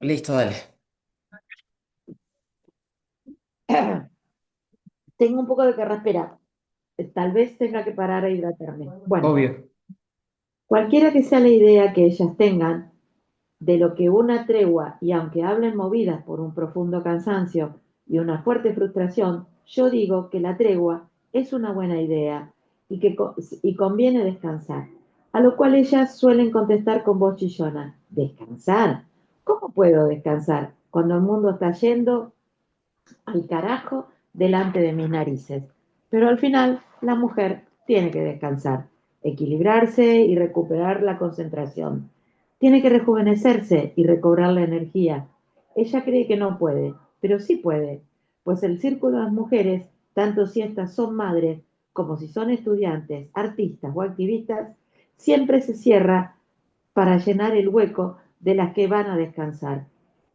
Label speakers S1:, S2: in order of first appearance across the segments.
S1: Listo, dale.
S2: Tengo un poco de que respirar. Tal vez tenga que parar a hidratarme. Bueno,
S1: Obvio.
S2: cualquiera que sea la idea que ellas tengan de lo que una tregua, y aunque hablen movidas por un profundo cansancio y una fuerte frustración, yo digo que la tregua es una buena idea y conviene descansar. A lo cual ellas suelen contestar con voz chillona: ¿descansar? ¿Cómo puedo descansar cuando el mundo está yendo al carajo delante de mis narices? Pero al final la mujer tiene que descansar, equilibrarse y recuperar la concentración. Tiene que rejuvenecerse y recobrar la energía. Ella cree que no puede, pero sí puede, pues el círculo de las mujeres, tanto si estas son madres como si son estudiantes, artistas o activistas, siempre se cierra para llenar el hueco de las que van a descansar.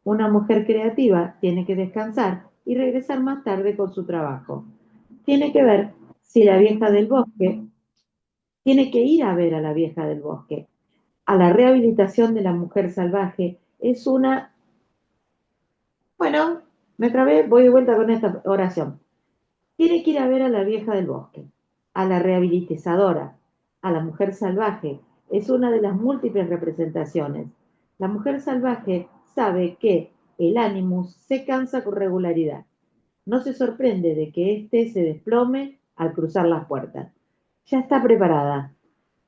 S2: Una mujer creativa tiene que descansar y regresar más tarde con su trabajo. Tiene que ver si la vieja del bosque, tiene que ir a ver a la vieja del bosque. A la rehabilitación de la mujer salvaje es una... Bueno, me trabé, voy de vuelta con esta oración. Tiene que ir a ver a la vieja del bosque, a la rehabilitadora, a la mujer salvaje. Es una de las múltiples representaciones. La mujer salvaje sabe que el ánimus se cansa con regularidad. No se sorprende de que éste se desplome al cruzar las puertas. Ya está preparada.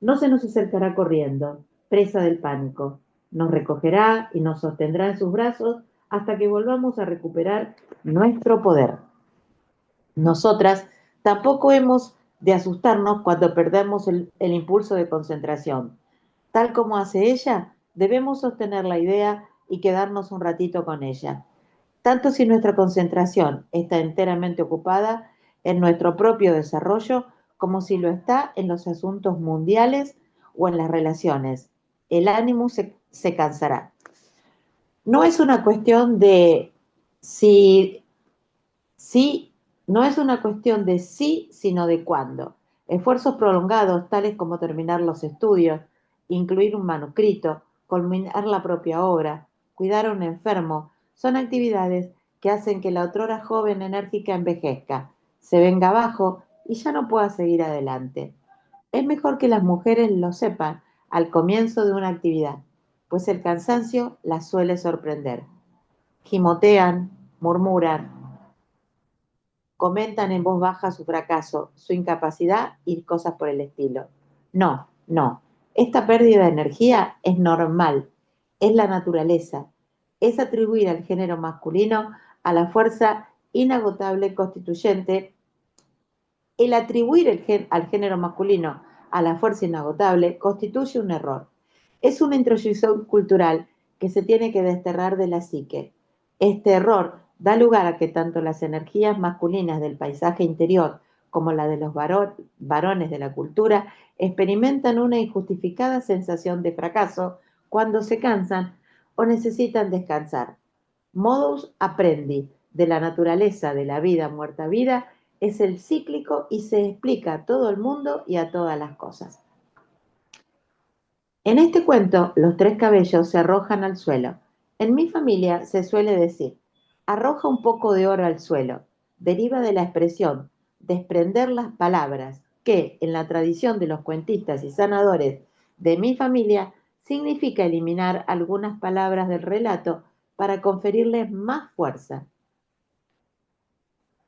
S2: No se nos acercará corriendo, presa del pánico. Nos recogerá y nos sostendrá en sus brazos hasta que volvamos a recuperar nuestro poder. Nosotras tampoco hemos de asustarnos cuando perdemos el impulso de concentración. Tal como hace ella, debemos sostener la idea y quedarnos un ratito con ella. Tanto si nuestra concentración está enteramente ocupada en nuestro propio desarrollo, como si lo está en los asuntos mundiales o en las relaciones. El ánimo se cansará. No es una cuestión de si Sí, no es una cuestión de sí, sino de cuándo. Esfuerzos prolongados, tales como terminar los estudios, incluir un manuscrito, culminar la propia obra, cuidar a un enfermo, son actividades que hacen que la otrora joven enérgica envejezca, se venga abajo y ya no pueda seguir adelante. Es mejor que las mujeres lo sepan al comienzo de una actividad, pues el cansancio las suele sorprender. Gimotean, murmuran, comentan en voz baja su fracaso, su incapacidad y cosas por el estilo. No, no. Esta pérdida de energía es normal, es la naturaleza, es atribuir al género masculino a la fuerza inagotable constituyente. El atribuir al género masculino a la fuerza inagotable constituye un error. Es una introyección cultural que se tiene que desterrar de la psique. Este error da lugar a que tanto las energías masculinas del paisaje interior como la de los varones de la cultura experimentan una injustificada sensación de fracaso cuando se cansan o necesitan descansar. Modus aprendi de la naturaleza de la vida muerta vida es el cíclico y se explica a todo el mundo y a todas las cosas. En este cuento, los tres cabellos se arrojan al suelo. En mi familia se suele decir, arroja un poco de oro al suelo. Deriva de la expresión, desprender las palabras, que en la tradición de los cuentistas y sanadores de mi familia significa eliminar algunas palabras del relato para conferirles más fuerza.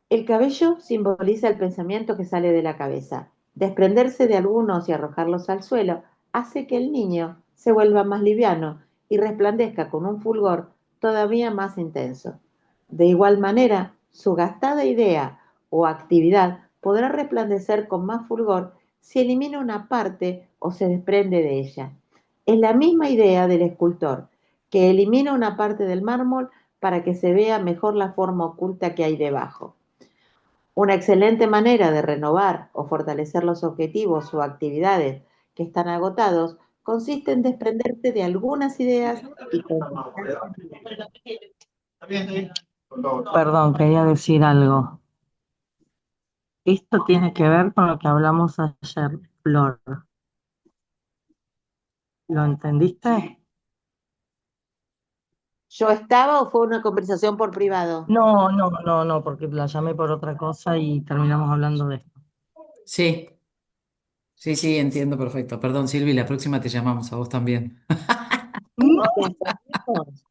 S2: El cabello simboliza el pensamiento que sale de la cabeza. Desprenderse de algunos y arrojarlos al suelo hace que el niño se vuelva más liviano y resplandezca con un fulgor todavía más intenso. De igual manera, su gastada idea o actividad podrá resplandecer con más fulgor si elimina una parte o se desprende de ella. Es la misma idea del escultor, que elimina una parte del mármol para que se vea mejor la forma oculta que hay debajo. Una excelente manera de renovar o fortalecer los objetivos o actividades que están agotados consiste en desprenderse de algunas ideas y concentrarse en ellas.
S3: Perdón, quería decir algo. Esto tiene que ver con lo que hablamos ayer, Flor. ¿Lo entendiste?
S2: ¿Yo estaba o fue una conversación por privado?
S3: No, no, no, no, porque la llamé por otra cosa y terminamos hablando de esto.
S1: Sí, sí, sí, entiendo perfecto. Perdón, Silvi, la próxima te llamamos a vos también.
S3: No,
S2: ¿Te entendemos?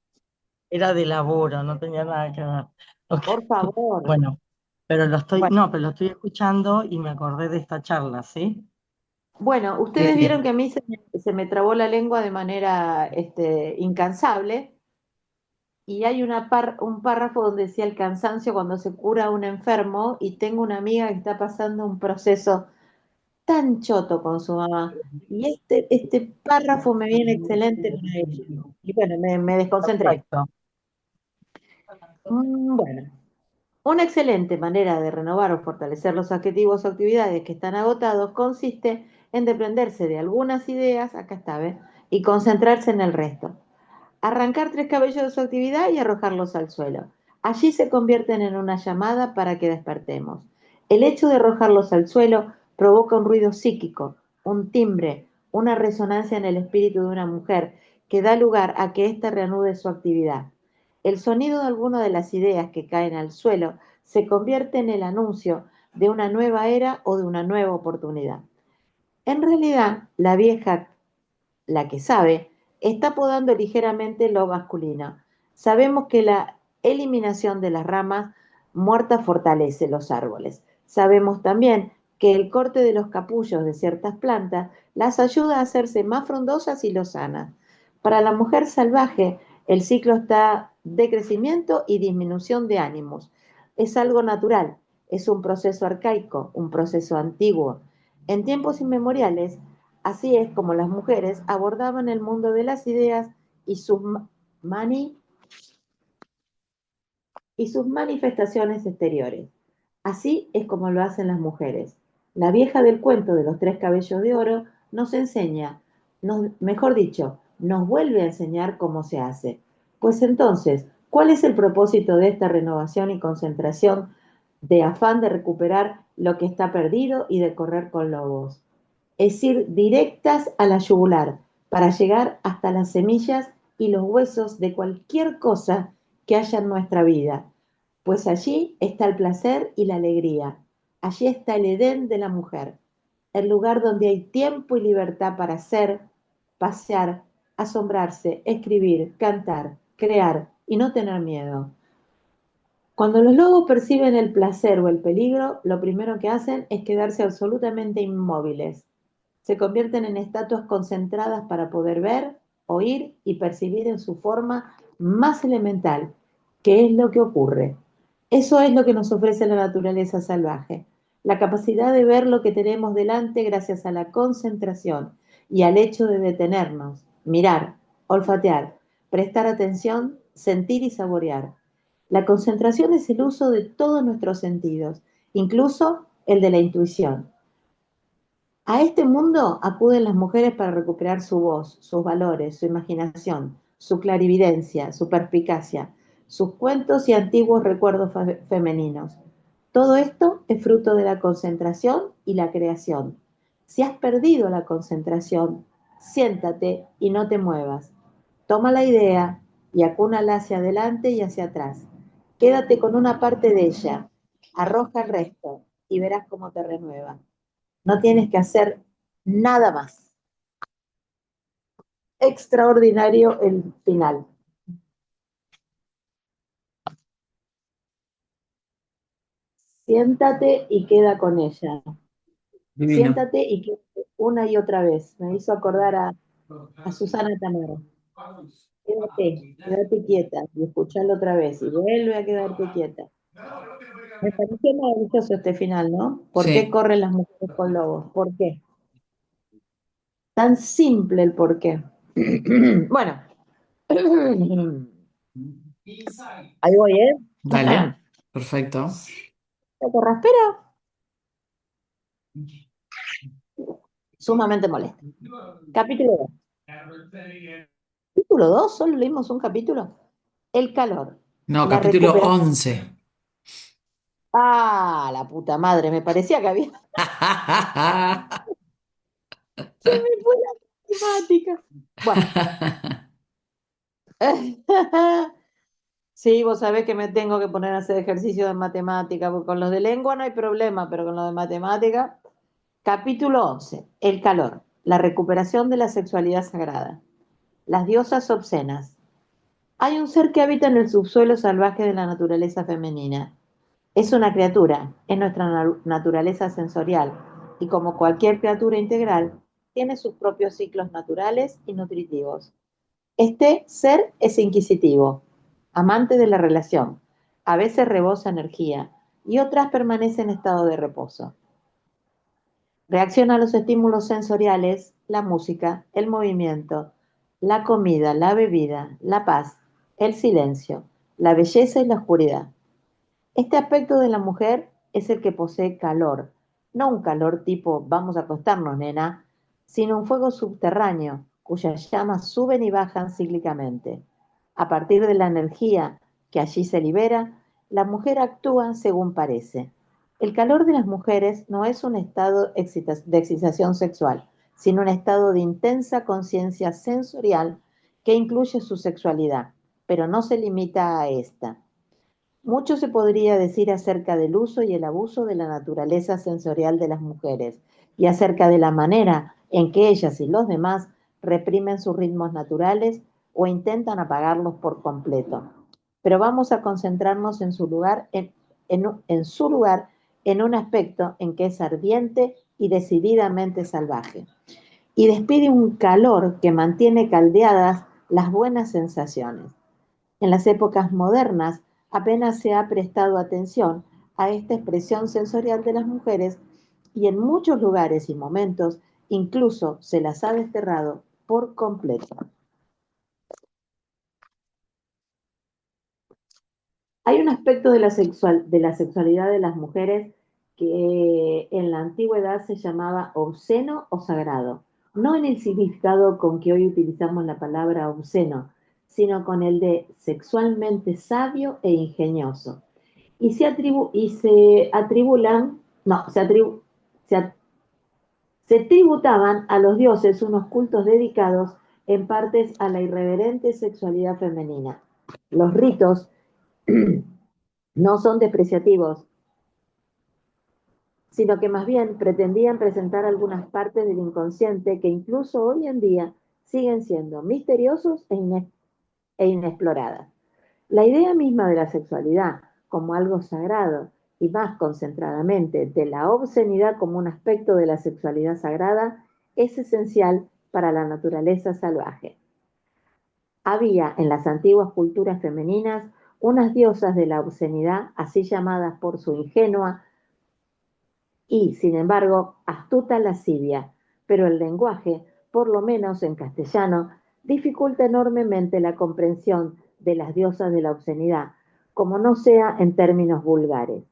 S3: era de laburo, no tenía nada que ver. Ok,
S2: Por favor.
S3: bueno, pero lo estoy,
S2: Bueno,
S3: no, pero lo estoy escuchando y me acordé de esta charla, ¿sí?
S2: bueno, ustedes vieron
S1: Sí,
S2: que a mí se me trabó la lengua de manera incansable y hay un párrafo donde decía el cansancio cuando se cura a un enfermo y tengo una amiga que está pasando un proceso tan choto con su mamá y este párrafo me viene excelente para ella. Y bueno, me desconcentré.
S3: Perfecto.
S2: Bueno. Una excelente manera de renovar o fortalecer los objetivos o actividades que están agotados consiste en desprenderse de algunas ideas, acá está, ¿ves? Y concentrarse en el resto. Arrancar tres cabellos de su actividad y arrojarlos al suelo. Allí se convierten en una llamada para que despertemos. El hecho de arrojarlos al suelo provoca un ruido psíquico, un timbre, una resonancia en el espíritu de una mujer que da lugar a que ésta reanude su actividad. El sonido de alguna de las ideas que caen al suelo se convierte en el anuncio de una nueva era o de una nueva oportunidad. En realidad, la vieja, la que sabe, está podando ligeramente lo masculino. Sabemos que la eliminación de las ramas muertas fortalece los árboles. Sabemos también que el corte de los capullos de ciertas plantas las ayuda a hacerse más frondosas y lozanas. Para la mujer salvaje, el ciclo está de crecimiento y disminución de ánimos. Es algo natural, es un proceso arcaico, un proceso antiguo. En tiempos inmemoriales, así es como las mujeres abordaban el mundo de las ideas y mani y sus manifestaciones exteriores. Así es como lo hacen las mujeres. La vieja del cuento de los tres cabellos de oro nos enseña, mejor dicho, nos vuelve a enseñar cómo se hace. Pues entonces, ¿cuál es el propósito de esta renovación y concentración de afán de recuperar lo que está perdido y de correr con lobos? Es ir directas a la yugular para llegar hasta las semillas y los huesos de cualquier cosa que haya en nuestra vida, pues allí está el placer y la alegría, allí está el Edén de la mujer, el lugar donde hay tiempo y libertad para ser, pasear, asombrarse, escribir, cantar, crear y no tener miedo. Cuando los lobos perciben el placer o el peligro, lo primero que hacen es quedarse absolutamente inmóviles. Se convierten en estatuas concentradas para poder ver, oír y percibir en su forma más elemental qué es lo que ocurre. Eso es lo que nos ofrece la naturaleza salvaje, la capacidad de ver lo que tenemos delante gracias a la concentración y al hecho de detenernos, mirar, olfatear, prestar atención, sentir y saborear. La concentración es el uso de todos nuestros sentidos, incluso el de la intuición. A este mundo acuden las mujeres para recuperar su voz, sus valores, su imaginación, su clarividencia, su perspicacia, sus cuentos y antiguos recuerdos femeninos. Todo esto es fruto de la concentración y la creación. Si has perdido la concentración, siéntate y no te muevas. Toma la idea y acúnala hacia adelante y hacia atrás. Quédate con una parte de ella, arroja el resto y verás cómo te renueva. No tienes que hacer nada más. Extraordinario el final. Siéntate y queda con ella.
S1: divino.
S2: Siéntate y queda una y otra vez. Me hizo acordar a Susana Tamaro. Quédate quieta y escucharlo otra vez y vuelve a quedarte quieta. Me pareció maravilloso este final, ¿no? ¿Por qué
S1: Sí.
S2: corren las mujeres con lobos? ¿Por qué? Tan simple el por qué. Bueno, ahí voy, ¿eh?
S1: Dale, perfecto.
S2: ¿La carraspera? Sumamente molesta. Capítulo 2. Capítulo 2, solo leímos un capítulo. El calor,
S1: No,
S2: la
S1: capítulo
S2: recuperación.
S1: 11.
S2: Ah, la puta madre, me parecía que había. Se me fue la temática. Bueno, Sí, vos sabés que me tengo que poner a hacer ejercicio de matemática, porque con los de lengua no hay problema, pero con los de matemática. Capítulo 11. El calor. La recuperación de la sexualidad sagrada. Las diosas obscenas. Hay un ser que habita en el subsuelo salvaje de la naturaleza femenina. Es una criatura, es nuestra naturaleza sensorial, y como cualquier criatura integral, tiene sus propios ciclos naturales y nutritivos. Este ser es inquisitivo, amante de la relación, a veces rebosa energía y otras permanece en estado de reposo. Reacciona a los estímulos sensoriales, la música, el movimiento, la comida, la bebida, la paz, el silencio, la belleza y la oscuridad. Este aspecto de la mujer es el que posee calor, no un calor tipo vamos a acostarnos, nena, sino un fuego subterráneo cuyas llamas suben y bajan cíclicamente. A partir de la energía que allí se libera, la mujer actúa según parece. El calor de las mujeres no es un estado de excitación sexual, sino un estado de intensa conciencia sensorial que incluye su sexualidad, pero no se limita a esta. Mucho se podría decir acerca del uso y el abuso de la naturaleza sensorial de las mujeres y acerca de la manera en que ellas y los demás reprimen sus ritmos naturales o intentan apagarlos por completo. Pero vamos a concentrarnos en su lugar en un aspecto en que es ardiente y decididamente salvaje y despide un calor que mantiene caldeadas las buenas sensaciones. En las épocas modernas apenas se ha prestado atención a esta expresión sensorial de las mujeres y en muchos lugares y momentos incluso se las ha desterrado por completo. Hay un aspecto de la sexualidad de las mujeres que en la antigüedad se llamaba obsceno o sagrado, no en el significado con que hoy utilizamos la palabra obsceno, sino con el de sexualmente sabio e ingenioso. Se atribulan, no, se, atribu, se, a- se tributaban a los dioses unos cultos dedicados en partes a la irreverente sexualidad femenina. Los ritos no son despreciativos, sino que más bien pretendían presentar algunas partes del inconsciente que incluso hoy en día siguen siendo misteriosos e inexploradas. La idea misma de la sexualidad como algo sagrado y más concentradamente de la obscenidad como un aspecto de la sexualidad sagrada es esencial para la naturaleza salvaje. Había en las antiguas culturas femeninas unas diosas de la obscenidad, así llamadas por su ingenua y, sin embargo, astuta lascivia, pero el lenguaje, por lo menos en castellano, dificulta enormemente la comprensión de las diosas de la obscenidad, como no sea en términos vulgares.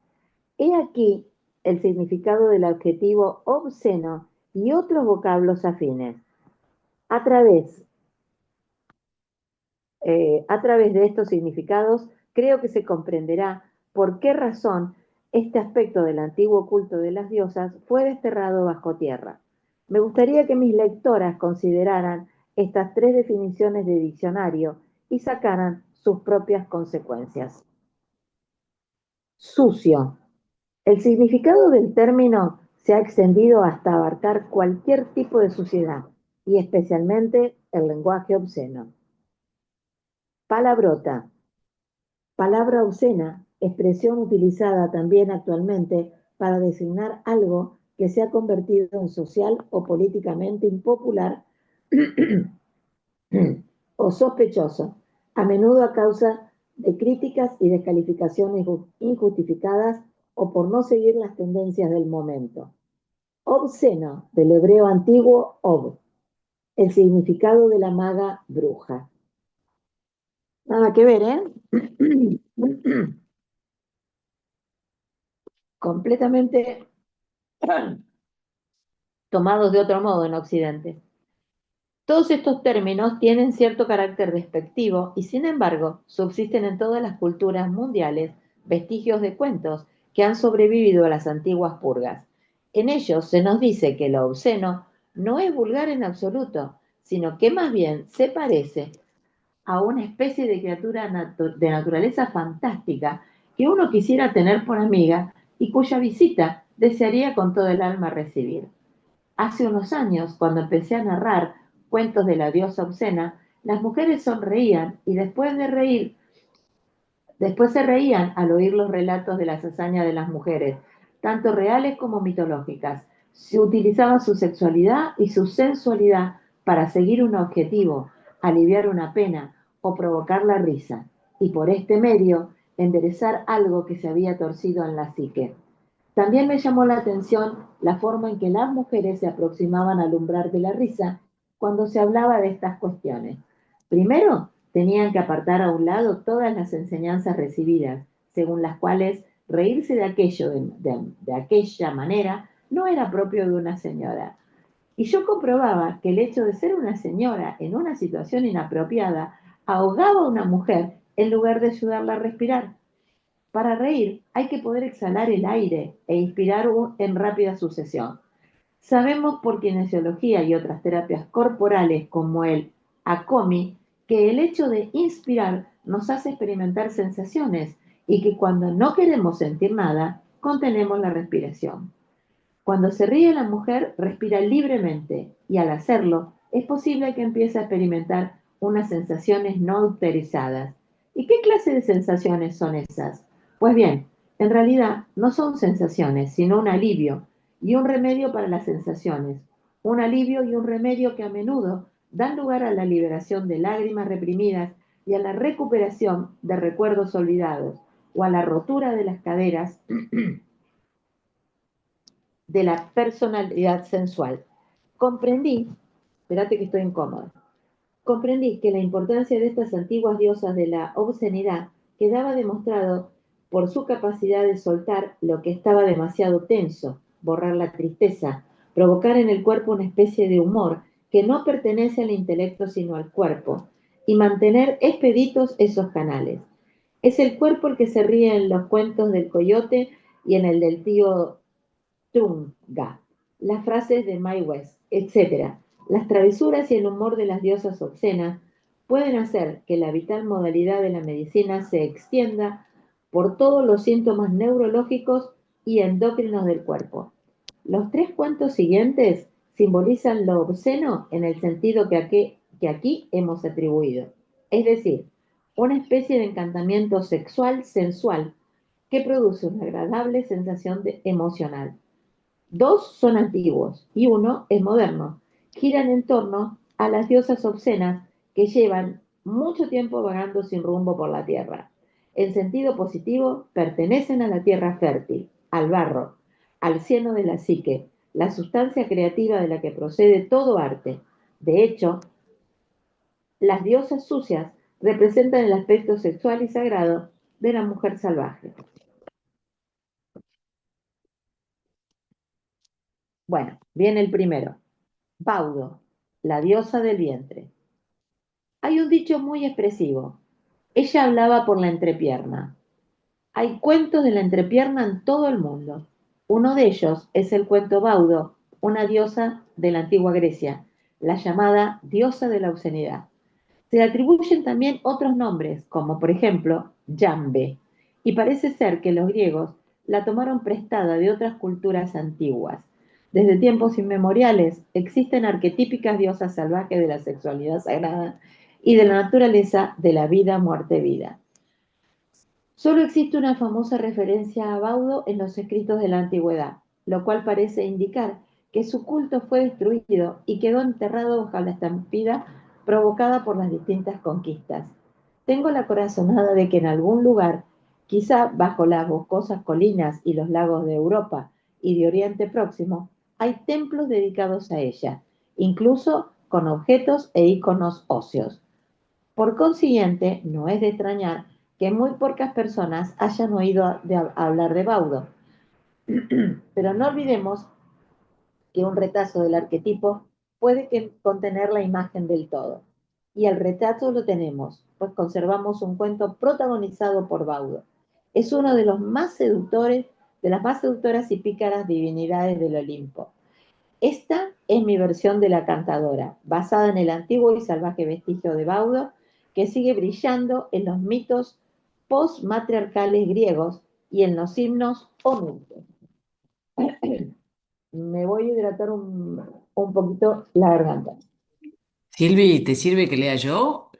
S2: He aquí el significado del adjetivo obsceno y otros vocablos afines. A través, a través de estos significados, creo que se comprenderá por qué razón este aspecto del antiguo culto de las diosas fue desterrado bajo tierra. Me gustaría que mis lectoras consideraran estas tres definiciones de diccionario y sacaran sus propias consecuencias. Sucio. El significado del término se ha extendido hasta abarcar cualquier tipo de suciedad y especialmente el lenguaje obsceno. Palabrota. Palabra obscena, expresión utilizada también actualmente para designar algo que se ha convertido en social o políticamente impopular o sospechoso, a menudo a causa de críticas y descalificaciones injustificadas o por no seguir las tendencias del momento. Obsceno, del hebreo antiguo ob, el significado de la maga bruja. Nada que ver, ¿eh? Completamente tomados de otro modo en Occidente. Todos estos términos tienen cierto carácter despectivo y sin embargo subsisten en todas las culturas mundiales vestigios de cuentos que han sobrevivido a las antiguas purgas. En ellos se nos dice que lo obsceno no es vulgar en absoluto, sino que más bien se parece a una especie de criatura de naturaleza fantástica que uno quisiera tener por amiga y cuya visita desearía con todo el alma recibir. Hace unos años, cuando empecé a narrar cuentos de la diosa obscena, las mujeres sonreían y después se reían al oír los relatos de las hazañas de las mujeres, tanto reales como mitológicas. Se utilizaba su sexualidad y su sensualidad para seguir un objetivo, aliviar una pena o provocar la risa, y por este medio enderezar algo que se había torcido en la psique. También me llamó la atención la forma en que las mujeres se aproximaban al umbral de la risa cuando se hablaba de estas cuestiones. Primero, tenían que apartar a un lado todas las enseñanzas recibidas, según las cuales reírse de aquello de aquella manera no era propio de una señora. Y yo comprobaba que el hecho de ser una señora en una situación inapropiada ahogaba a una mujer en lugar de ayudarla a respirar. Para reír hay que poder exhalar el aire e inspirar en rápida sucesión. Sabemos por kinesiología y otras terapias corporales como el ACOMI que el hecho de inspirar nos hace experimentar sensaciones y que cuando no queremos sentir nada, contenemos la respiración. Cuando se ríe la mujer, respira libremente y al hacerlo es posible que empiece a experimentar unas sensaciones no autorizadas. ¿Y qué clase de sensaciones son esas? Pues bien, en realidad no son sensaciones, sino un alivio y un remedio para las sensaciones. Un alivio y un remedio que a menudo dan lugar a la liberación de lágrimas reprimidas y a la recuperación de recuerdos olvidados o a la rotura de las caderas de la personalidad sensual. Comprendí, espérate que estoy incómoda, comprendí que la importancia de estas antiguas diosas de la obscenidad quedaba demostrado por su capacidad de soltar lo que estaba demasiado tenso, borrar la tristeza, provocar en el cuerpo una especie de humor que no pertenece al intelecto sino al cuerpo, y mantener expeditos esos canales. Es el cuerpo el que se ríe en los cuentos del coyote y en el del tío Tunga, las frases de Mae West, etc. Las travesuras y el humor de las diosas obscenas pueden hacer que la vital modalidad de la medicina se extienda por todos los síntomas neurológicos y endocrinos del cuerpo. Los tres cuentos siguientes simbolizan lo obsceno en el sentido que aquí hemos atribuido, es decir, una especie de encantamiento sexual sensual que produce una agradable sensación emocional. Dos son antiguos y uno es moderno. Giran en torno a las diosas obscenas que llevan mucho tiempo vagando sin rumbo por la tierra. En sentido positivo, pertenecen a la tierra fértil, al barro, al cieno de la psique, la sustancia creativa de la que procede todo arte. De hecho, las diosas sucias representan el aspecto sexual y sagrado de la mujer salvaje. Bueno, viene el primero. Baudo, la diosa del vientre. Hay un dicho muy expresivo. Ella hablaba por la entrepierna. Hay cuentos de la entrepierna en todo el mundo. Uno de ellos es el cuento Baudo, una diosa de la antigua Grecia, la llamada diosa de la obscenidad. Se le atribuyen también otros nombres, como por ejemplo Jambe, y parece ser que los griegos la tomaron prestada de otras culturas antiguas. Desde tiempos inmemoriales existen arquetípicas diosas salvajes de la sexualidad sagrada y de la naturaleza de la vida, muerte, vida. Solo existe una famosa referencia a Baudo en los escritos de la antigüedad, lo cual parece indicar que su culto fue destruido y quedó enterrado bajo la estampida provocada por las distintas conquistas. Tengo la corazonada de que en algún lugar, quizá bajo las boscosas colinas y los lagos de Europa y de Oriente Próximo, hay templos dedicados a ella, incluso con objetos e iconos óseos. Por consiguiente, no es de extrañar que muy pocas personas hayan oído hablar de Baudo, pero no olvidemos que un retazo del arquetipo puede contener la imagen del todo. Y el retrato lo tenemos, pues conservamos un cuento protagonizado por Baudo. Es uno de los más seductores, de las más seductoras y pícaras divinidades del Olimpo. Esta es mi versión de la cantadora, basada en el antiguo y salvaje vestigio de Baudo, que sigue brillando en los mitos postmatriarcales griegos y en los himnos oníricos. Me voy a hidratar un poquito la garganta.
S1: Silvi, ¿te sirve que lea yo?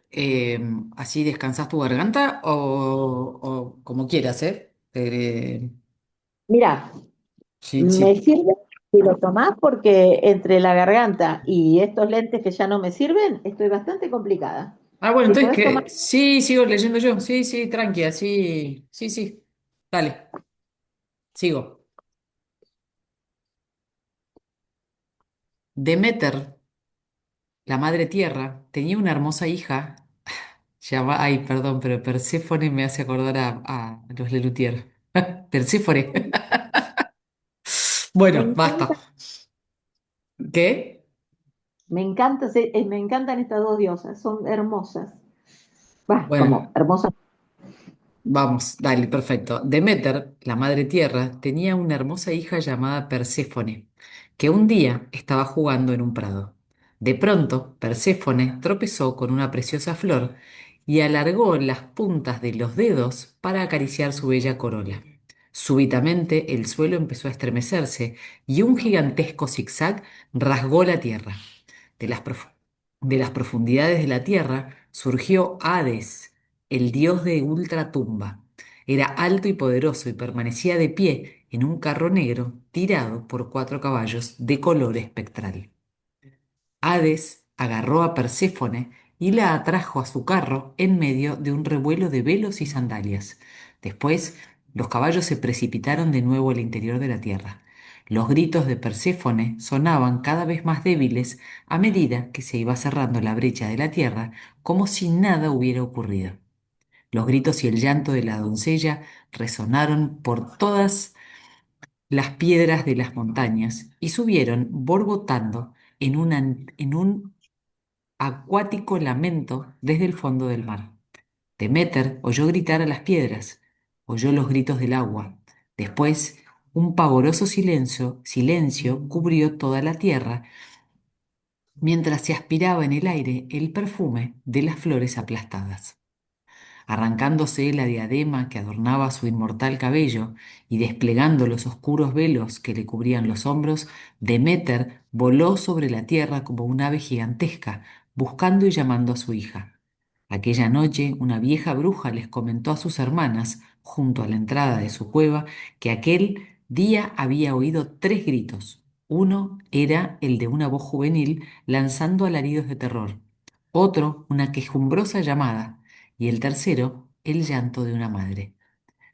S1: ¿Así descansas tu garganta o como quieras, eh?
S2: Mirá,
S1: Sí,
S2: me
S1: sí.
S2: sirve si lo tomás porque entre la garganta y estos lentes que ya no me sirven, estoy bastante complicada.
S1: Ah, bueno,
S2: Si
S1: entonces
S2: podés tomar,
S1: que sí, sigo leyendo yo. Sí, sí, tranqui, sí, sí, sí. Dale, sigo. Demeter, la madre tierra, tenía una hermosa hija llamada, ay, perdón, pero Perséfone me hace acordar a los Lelutier. Perséfone.
S2: me
S1: Bueno, basta.
S2: encanta,
S1: ¿Qué?
S2: me encantan estas dos diosas, son hermosas. Bah, como
S1: Bueno,
S2: hermosas.
S1: vamos, dale, perfecto. Demeter, la madre tierra, tenía una hermosa hija llamada Perséfone, que un día estaba jugando en un prado. De pronto, Perséfone tropezó con una preciosa flor y alargó las puntas de los dedos para acariciar su bella corola. Súbitamente el suelo empezó a estremecerse y un gigantesco zigzag rasgó la tierra. De de las profundidades de la tierra surgió Hades, el dios de ultratumba. Era alto y poderoso y permanecía de pie en un carro negro tirado por cuatro caballos de color espectral. Hades agarró a Perséfone y la atrajo a su carro en medio de un revuelo de velos y sandalias. Después, los caballos se precipitaron de nuevo al interior de la tierra. Los gritos de Perséfone sonaban cada vez más débiles a medida que se iba cerrando la brecha de la tierra, como si nada hubiera ocurrido. Los gritos y el llanto de la doncella resonaron por todas las piedras de las montañas y subieron borbotando en un acuático lamento desde el fondo del mar. Deméter oyó gritar a las piedras, oyó los gritos del agua. Después, un pavoroso silencio cubrió toda la tierra mientras se aspiraba en el aire el perfume de las flores aplastadas. Arrancándose la diadema que adornaba su inmortal cabello y desplegando los oscuros velos que le cubrían los hombros, Deméter voló sobre la tierra como un ave gigantesca, buscando y llamando a su hija. Aquella noche una vieja bruja les comentó a sus hermanas, junto a la entrada de su cueva, que aquel día había oído tres gritos. Uno era el de una voz juvenil lanzando alaridos de terror, otro una quejumbrosa llamada, y el tercero, el llanto de una madre.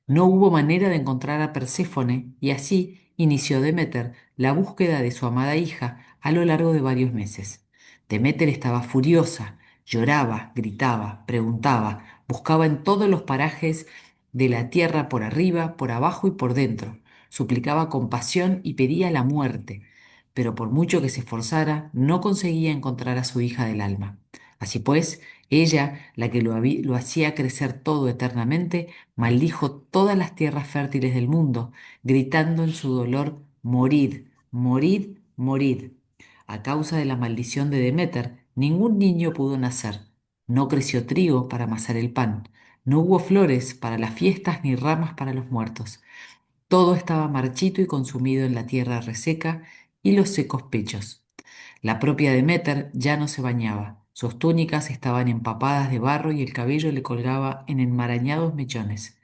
S1: No hubo manera de encontrar a Perséfone y así inició Deméter la búsqueda de su amada hija a lo largo de varios meses. Deméter estaba furiosa, lloraba, gritaba, preguntaba, buscaba en todos los parajes de la tierra por arriba, por abajo y por dentro. Suplicaba compasión y pedía la muerte, pero por mucho que se esforzara, no conseguía encontrar a su hija del alma. Así pues, ella, la que lo hacía crecer todo eternamente, maldijo todas las tierras fértiles del mundo, gritando en su dolor, morid, morid, morid. A causa de la maldición de Deméter, ningún niño pudo nacer. No creció trigo para amasar el pan. No hubo flores para las fiestas ni ramas para los muertos. Todo estaba marchito y consumido en la tierra reseca y los secos pechos. La propia Deméter ya no se bañaba. Sus túnicas estaban empapadas de barro y el cabello le colgaba en enmarañados mechones.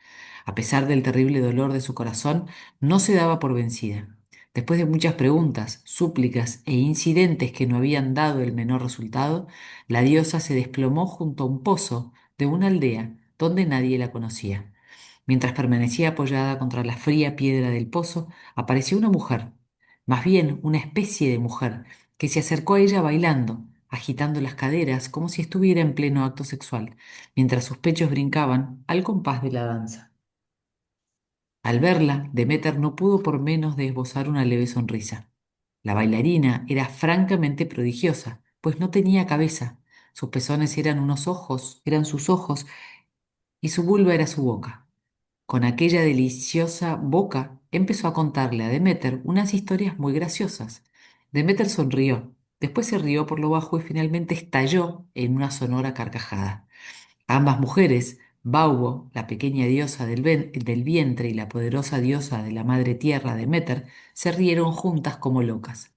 S1: A pesar del terrible dolor de su corazón, no se daba por vencida. Después de muchas preguntas, súplicas e incidentes que no habían dado el menor resultado, la diosa se desplomó junto a un pozo de una aldea donde nadie la conocía. Mientras permanecía apoyada contra la fría piedra del pozo, apareció una mujer, más bien una especie de mujer, que se acercó a ella bailando, agitando las caderas como si estuviera en pleno acto sexual, mientras sus pechos brincaban al compás de la danza. Al verla, Deméter no pudo por menos de esbozar una leve sonrisa. La bailarina era francamente prodigiosa, pues no tenía cabeza. Sus pezones eran unos ojos, eran sus ojos, y su vulva era su boca. Con aquella deliciosa boca empezó a contarle a Deméter unas historias muy graciosas. Deméter sonrió, después se rió por lo bajo y finalmente estalló en una sonora carcajada. Ambas mujeres, Baubo, la pequeña diosa del vientre y la poderosa diosa de la madre tierra, Demeter, se rieron juntas como locas.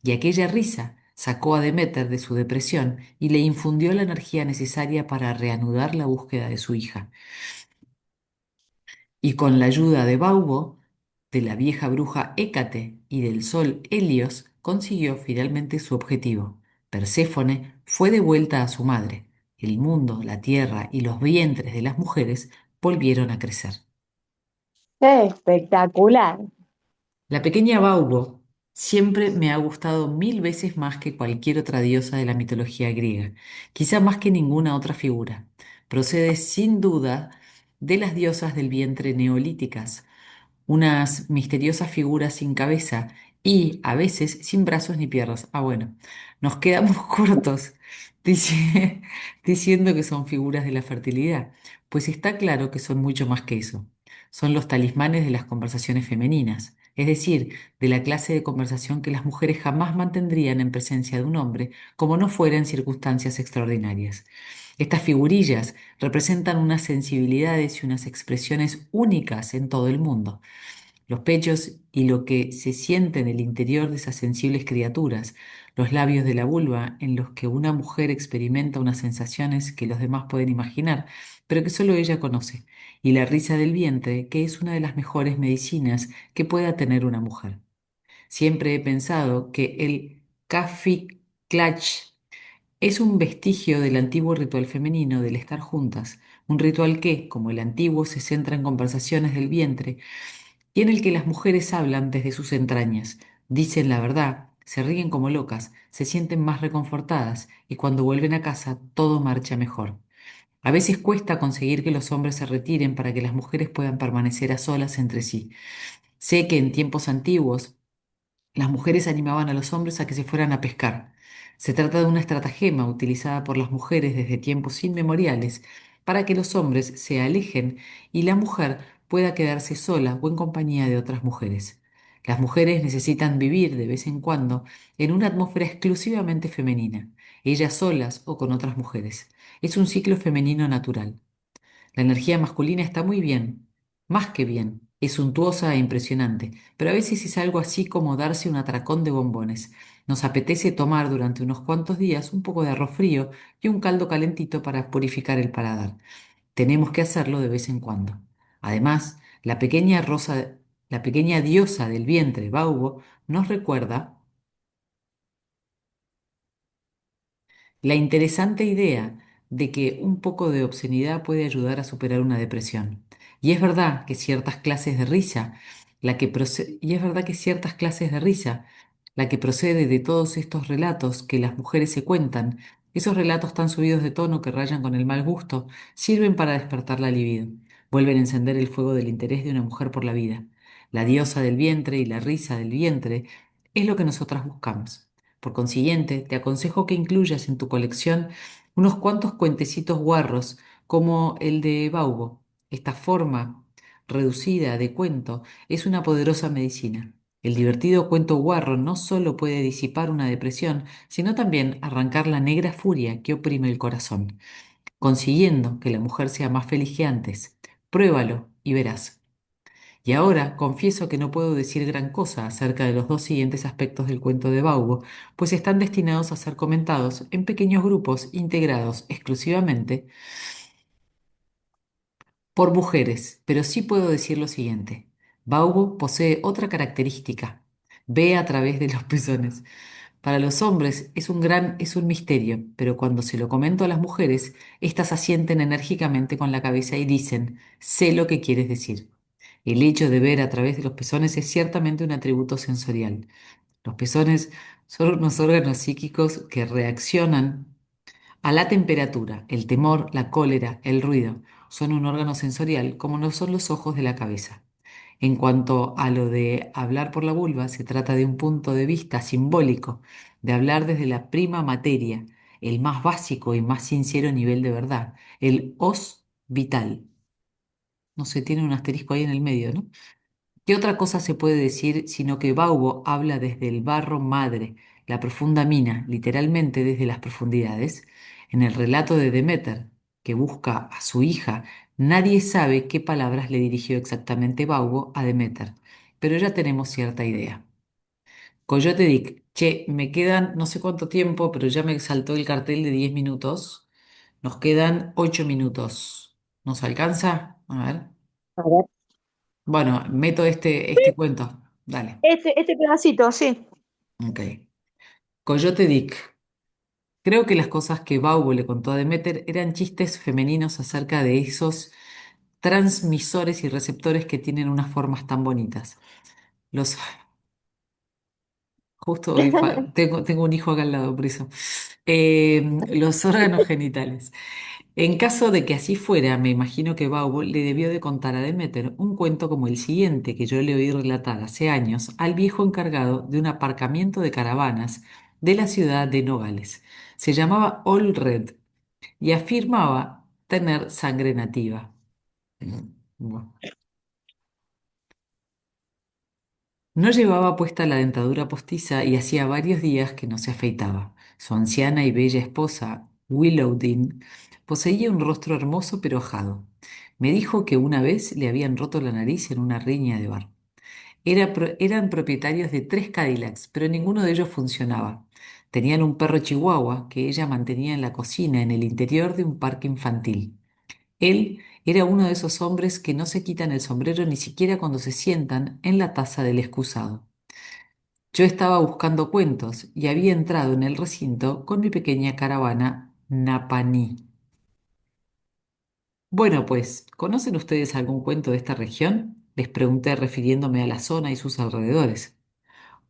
S1: Y aquella risa sacó a Demeter de su depresión y le infundió la energía necesaria para reanudar la búsqueda de su hija. Y con la ayuda de Baubo, de la vieja bruja Hécate y del sol Helios, consiguió finalmente su objetivo. Perséfone fue devuelta a su madre. El mundo, la tierra y los vientres de las mujeres volvieron a crecer.
S4: Espectacular.
S1: La pequeña Baubo siempre me ha gustado mil veces más que cualquier otra diosa de la mitología griega, quizá más que ninguna otra figura. Procede sin duda de las diosas del vientre neolíticas, unas misteriosas figuras sin cabeza y a veces sin brazos ni piernas. Ah, bueno, nos quedamos cortos diciendo que son figuras de la fertilidad, pues está claro que son mucho más que eso. Son los talismanes de las conversaciones femeninas, es decir, de la clase de conversación que las mujeres jamás mantendrían en presencia de un hombre, como no fuera en circunstancias extraordinarias. Estas figurillas representan unas sensibilidades y unas expresiones únicas en todo el mundo. Los pechos y lo que se siente en el interior de esas sensibles criaturas, los labios de la vulva en los que una mujer experimenta unas sensaciones que los demás pueden imaginar, pero que solo ella conoce, y la risa del vientre, que es una de las mejores medicinas que pueda tener una mujer. Siempre he pensado que el Kaffee Klatsch es un vestigio del antiguo ritual femenino del estar juntas, un ritual que, como el antiguo, se centra en conversaciones del vientre y en el que las mujeres hablan desde sus entrañas, dicen la verdad, se ríen como locas, se sienten más reconfortadas y cuando vuelven a casa todo marcha mejor. A veces cuesta conseguir que los hombres se retiren para que las mujeres puedan permanecer a solas entre sí. Sé que en tiempos antiguos las mujeres animaban a los hombres a que se fueran a pescar. Se trata de una estratagema utilizada por las mujeres desde tiempos inmemoriales para que los hombres se alejen y la mujer pueda quedarse sola o en compañía de otras mujeres. Las mujeres necesitan vivir de vez en cuando en una atmósfera exclusivamente femenina, ellas solas o con otras mujeres. Es un ciclo femenino natural. La energía masculina está muy bien, más que bien, es suntuosa e impresionante, pero a veces es algo así como darse un atracón de bombones. Nos apetece tomar durante unos cuantos días un poco de arroz frío y un caldo calentito para purificar el paladar. Tenemos que hacerlo de vez en cuando. Además, la pequeña diosa del vientre, Baubo, nos recuerda la interesante idea de que un poco de obscenidad puede ayudar a superar una depresión. Y es verdad que ciertas clases de risa, y es verdad que ciertas clases de risa, la que procede de todos estos relatos que las mujeres se cuentan, esos relatos tan subidos de tono que rayan con el mal gusto, sirven para despertar la libido, vuelven a encender el fuego del interés de una mujer por la vida. La diosa del vientre y la risa del vientre es lo que nosotras buscamos. Por consiguiente, te aconsejo que incluyas en tu colección unos cuantos cuentecitos guarros, como el de Baubo. Esta forma reducida de cuento es una poderosa medicina. El divertido cuento guarro no solo puede disipar una depresión, sino también arrancar la negra furia que oprime el corazón, consiguiendo que la mujer sea más feliz que antes. Pruébalo y verás. Y ahora confieso que no puedo decir gran cosa acerca de los dos siguientes aspectos del cuento de Baubo, pues están destinados a ser comentados en pequeños grupos integrados exclusivamente por mujeres, pero sí puedo decir lo siguiente. Baubo posee otra característica. Ve a través de los pezones. Para los hombres es un misterio, pero cuando se lo comento a las mujeres, éstas asienten enérgicamente con la cabeza y dicen, sé lo que quieres decir. El hecho de ver a través de los pezones es ciertamente un atributo sensorial. Los pezones son unos órganos psíquicos que reaccionan a la temperatura, el temor, la cólera, el ruido. Son un órgano sensorial como no son los ojos de la cabeza. En cuanto a lo de hablar por la vulva, se trata de un punto de vista simbólico, de hablar desde la prima materia, el más básico y más sincero nivel de verdad, el os vital. No se tiene un asterisco ahí en el medio, ¿no? ¿Qué otra cosa se puede decir sino que Baubo habla desde el barro madre, la profunda mina, literalmente desde las profundidades? En el relato de Demeter, que busca a su hija, nadie sabe qué palabras le dirigió exactamente Baubo a Demeter, pero ya tenemos cierta idea. Coyote Dick, che, me quedan no sé cuánto tiempo, pero ya me saltó el cartel de 10 minutos. Nos quedan 8 minutos. ¿Nos alcanza? A ver.
S2: A ver.
S1: Bueno, meto este cuento. Dale.
S2: Este pedacito, sí.
S1: Ok. Coyote Dick. Creo que las cosas que Baubo le contó a Demeter eran chistes femeninos acerca de esos transmisores y receptores que tienen unas formas tan bonitas. Los, justo hoy tengo un hijo acá al lado, por eso. Los órganos genitales. En caso de que así fuera, me imagino que Baubo le debió de contar a Demeter un cuento como el siguiente que yo le oí relatar hace años al viejo encargado de un aparcamiento de caravanas de la ciudad de Nogales. Se llamaba All Red y afirmaba tener sangre nativa. Bueno. No llevaba puesta la dentadura postiza y hacía varios días que no se afeitaba. Su anciana y bella esposa, Willowdene, poseía un rostro hermoso pero ajado. Me dijo que una vez le habían roto la nariz en una riña de bar. Eran propietarios de 3 Cadillacs, pero ninguno de ellos funcionaba. Tenían un perro chihuahua que ella mantenía en la cocina en el interior de un parque infantil. Él era uno de esos hombres que no se quitan el sombrero ni siquiera cuando se sientan en la taza del excusado. Yo estaba buscando cuentos y había entrado en el recinto con mi pequeña caravana Napaní. Bueno, pues, ¿conocen ustedes algún cuento de esta región? Les pregunté refiriéndome a la zona y sus alrededores.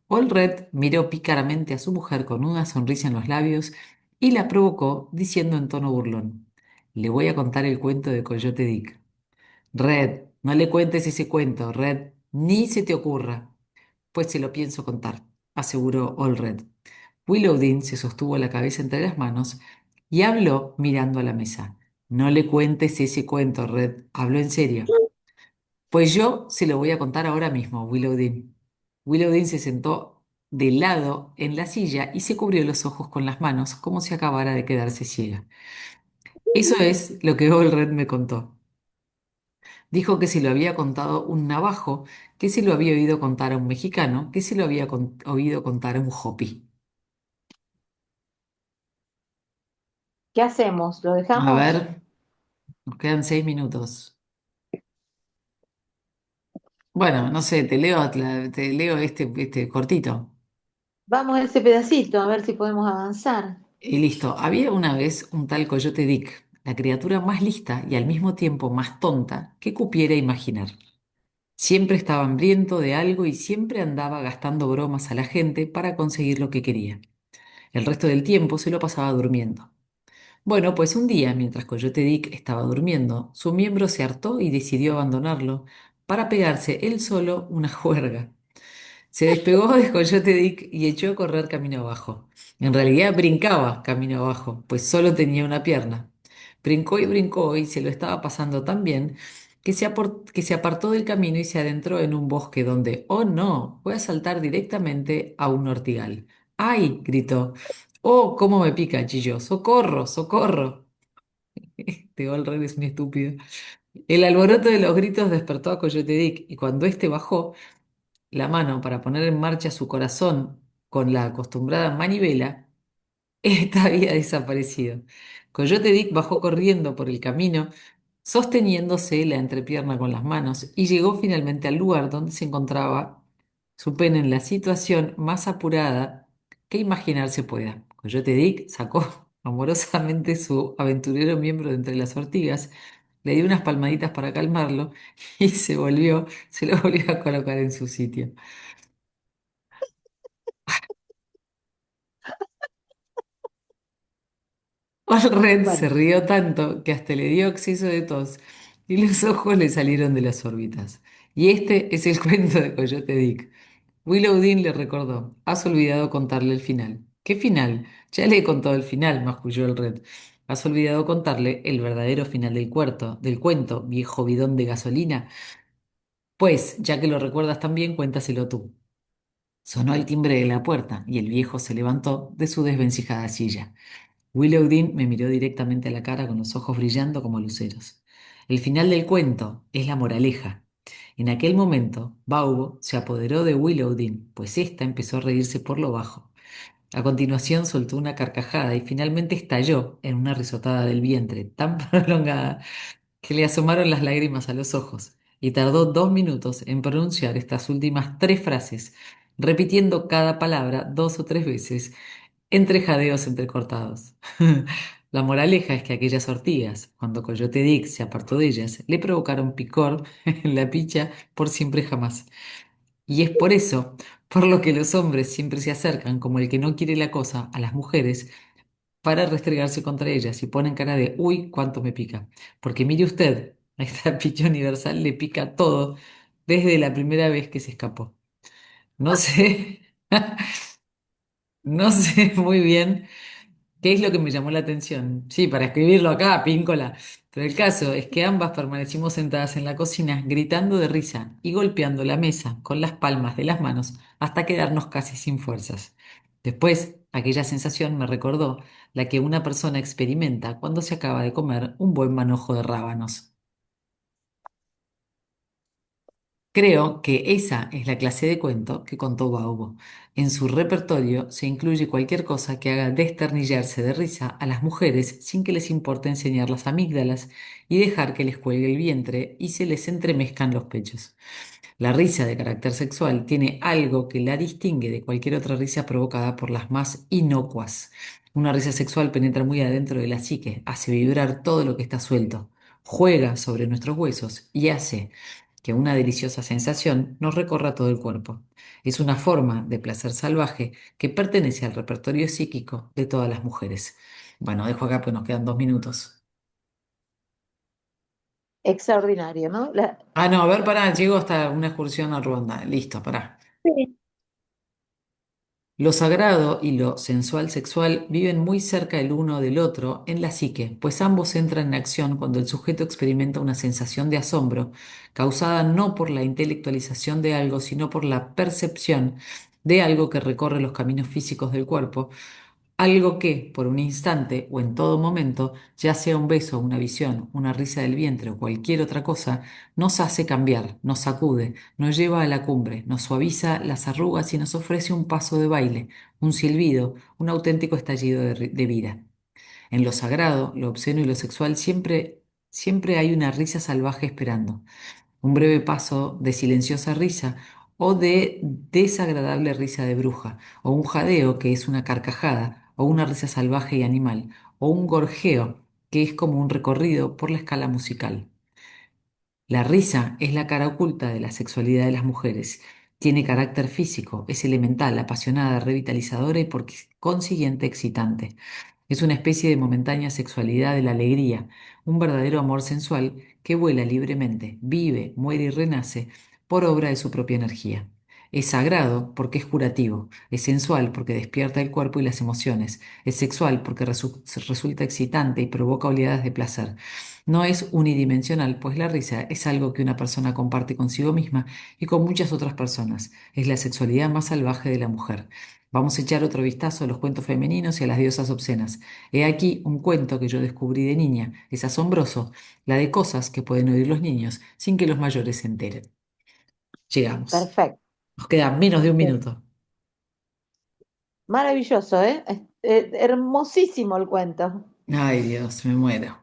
S1: Allred miró pícaramente a su mujer con una sonrisa en los labios y la provocó diciendo en tono burlón: Le voy a contar el cuento de Coyote Dick. Red, no le cuentes ese cuento, Red, ni se te ocurra. Pues se lo pienso contar, aseguró Allred. Willowdene se sostuvo la cabeza entre las manos y habló mirando a la mesa. No le cuentes ese cuento, Red. Habló en serio. Pues yo se lo voy a contar ahora mismo, Willowdene. Willowdene se sentó de lado en la silla y se cubrió los ojos con las manos como si acabara de quedarse ciega. Eso es lo que Allred me contó. Dijo que se lo había contado un navajo, que se lo había oído contar a un mexicano, que se lo había oído contar a un hopi.
S2: ¿Qué hacemos? ¿Lo
S1: A
S2: dejamos?
S1: ver, nos quedan 6 minutos. Bueno, no sé, te leo este cortito.
S2: Vamos a ese pedacito, a ver si podemos avanzar.
S1: Y listo. Había una vez un tal Coyote Dick, la criatura más lista y al mismo tiempo más tonta que cupiera imaginar. Siempre estaba hambriento de algo y siempre andaba gastando bromas a la gente para conseguir lo que quería. El resto del tiempo se lo pasaba durmiendo. Bueno, pues un día, mientras Coyote Dick estaba durmiendo, su miembro se hartó y decidió abandonarlo para pegarse él solo una juerga. Se despegó de Coyote Dick y echó a correr camino abajo. En realidad brincaba camino abajo, pues solo tenía una pierna. Brincó y se lo estaba pasando tan bien que se apartó del camino y se adentró en un bosque donde, oh no, fue a saltar directamente a un ortigal. ¡Ay! Gritó. ¡Oh, cómo me pica! Chilló. ¡Socorro! ¡Socorro! Este Olred es un estúpido. El alboroto de los gritos despertó a Coyote Dick y cuando éste bajó la mano para poner en marcha su corazón con la acostumbrada manivela, esta había desaparecido. Coyote Dick bajó corriendo por el camino, sosteniéndose la entrepierna con las manos, y llegó finalmente al lugar donde se encontraba su pene en la situación más apurada que imaginarse pueda. Coyote Dick sacó amorosamente su aventurero miembro de entre las ortigas, le dio unas palmaditas para calmarlo y se lo volvió a colocar en su sitio. Red se
S2: Bueno,
S1: rió tanto que hasta le dio acceso de tos y los ojos le salieron de las órbitas. Y este es el cuento de Coyote Dick. Willowdene le recordó: Has olvidado contarle el final. ¿Qué final? Ya le he contado el final, masculló el Red. Has olvidado contarle el verdadero final del cuento, viejo bidón de gasolina. Pues, ya que lo recuerdas tan bien, cuéntaselo tú. Sonó el timbre de la puerta y el viejo se levantó de su desvencijada silla. Willow Dean me miró directamente a la cara con los ojos brillando como luceros. El final del cuento es la moraleja. En aquel momento, Baubo se apoderó de Willow Dean, pues ésta empezó a reírse por lo bajo. A continuación soltó una carcajada y finalmente estalló en una risotada del vientre tan prolongada que le asomaron las lágrimas a los ojos, y tardó 2 minutos en pronunciar estas últimas 3 frases, repitiendo cada palabra 2 o 3 veces, entre jadeos entrecortados. La moraleja es que aquellas ortigas, cuando Coyote Dick se apartó de ellas, le provocaron picor en la picha por siempre jamás. Y es por eso, por lo que los hombres siempre se acercan como el que no quiere la cosa a las mujeres para restregarse contra ellas y ponen cara de, uy, cuánto me pica. Porque mire usted, a esta picha universal le pica todo desde la primera vez que se escapó. No sé, no sé muy bien qué es lo que me llamó la atención. Sí, para escribirlo acá, píncola. Pero el caso es que ambas permanecimos sentadas en la cocina, gritando de risa y golpeando la mesa con las palmas de las manos hasta quedarnos casi sin fuerzas. Después, aquella sensación me recordó la que una persona experimenta cuando se acaba de comer un buen manojo de rábanos. Creo que esa es la clase de cuento que contó Baubo. En su repertorio se incluye cualquier cosa que haga desternillarse de risa a las mujeres sin que les importe enseñar las amígdalas y dejar que les cuelgue el vientre y se les entremezcan los pechos. La risa de carácter sexual tiene algo que la distingue de cualquier otra risa provocada por las más inocuas. Una risa sexual penetra muy adentro de la psique, hace vibrar todo lo que está suelto, juega sobre nuestros huesos y hace que una deliciosa sensación nos recorra todo el cuerpo. Es una forma de placer salvaje que pertenece al repertorio psíquico de todas las mujeres. Bueno, dejo acá pues nos quedan 2 minutos.
S2: Extraordinario, ¿no?
S1: Ah, no, a ver, pará, llego hasta una excursión a Ruanda. Listo, pará.
S2: Sí.
S1: Lo sagrado y lo sensual sexual viven muy cerca el uno del otro en la psique, pues ambos entran en acción cuando el sujeto experimenta una sensación de asombro, causada no por la intelectualización de algo, sino por la percepción de algo que recorre los caminos físicos del cuerpo, algo que, por un instante o en todo momento, ya sea un beso, una visión, una risa del vientre o cualquier otra cosa, nos hace cambiar, nos sacude, nos lleva a la cumbre, nos suaviza las arrugas y nos ofrece un paso de baile, un silbido, un auténtico estallido de vida. En lo sagrado, lo obsceno y lo sexual siempre hay una risa salvaje esperando, un breve paso de silenciosa risa o de desagradable risa de bruja, o un jadeo que es una carcajada, o una risa salvaje y animal, o un gorjeo que es como un recorrido por la escala musical. La risa es la cara oculta de la sexualidad de las mujeres. Tiene carácter físico, es elemental, apasionada, revitalizadora y por consiguiente excitante. Es una especie de momentánea sexualidad de la alegría, un verdadero amor sensual que vuela libremente, vive, muere y renace por obra de su propia energía. Es sagrado porque es curativo, es sensual porque despierta el cuerpo y las emociones, es sexual porque resulta excitante y provoca oleadas de placer. No es unidimensional, pues la risa es algo que una persona comparte consigo misma y con muchas otras personas. Es la sexualidad más salvaje de la mujer. Vamos a echar otro vistazo a los cuentos femeninos y a las diosas obscenas. He aquí un cuento que yo descubrí de niña. Es asombroso, la de cosas que pueden oír los niños sin que los mayores se enteren. Llegamos.
S2: Perfecto.
S1: Nos queda menos de un
S2: Sí.
S1: minuto.
S2: Maravilloso, ¿eh? Hermosísimo el cuento.
S1: Ay, Dios, me muero.